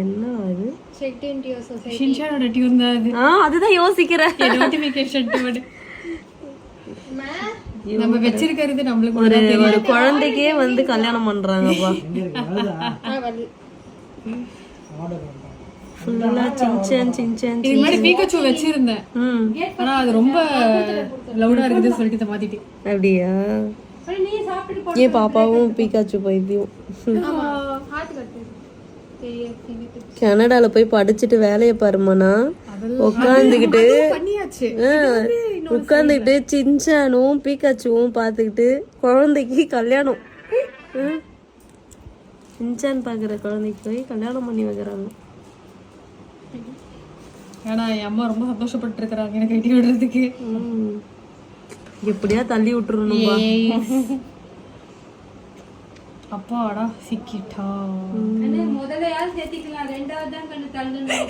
என்ன அது? ஷின்சானோட டியூன் தான் அது. அதுதான் யோசிக்கிறேன். Notification tune. நம்ம வெச்சிருக்கிறது நம்மளுக்கு ஒரு குழந்தைக்கே வந்து கல்யாணம் பண்றாங்கப்பா. ஃபுல்லா சின்சான் சின்சான். இது மாதிரி பீகாச்சு வெச்சிருந்தேன். ஆனா அது ரொம்ப லவுடா இருக்குன்னு சொல்லிட்டு மாத்திட்டேன். அப்படியா? ஏன் பாப்பாவும் பீகாச்சு பைத்தியம். கனடால போய் படிச்சுட்டு வேலையை பாருமாண்ணா. உட்காந்துக்கிட்டு சின்சானும் பீகாச்சுவும் பார்த்துக்கிட்டு குழந்தைக்கு கல்யாணம். சின்சான் பாக்குற குழந்தைக்கு போய் கல்யாணம் பண்ணி வைக்கிறாங்க. ஏன்னா என் அம்மா ரொம்ப சந்தோஷப்பட்டு இருக்கிறாங்க எனக்கு கட்டி விடுறதுக்கு. எப்படியா தள்ளி விட்டுருணும்பா. அப்பாடா சிக்கிட்டா. முதல்ல யார் சேர்த்திக்கலாம், ரெண்டாவது தான் கண்ணு தள்ளணும்.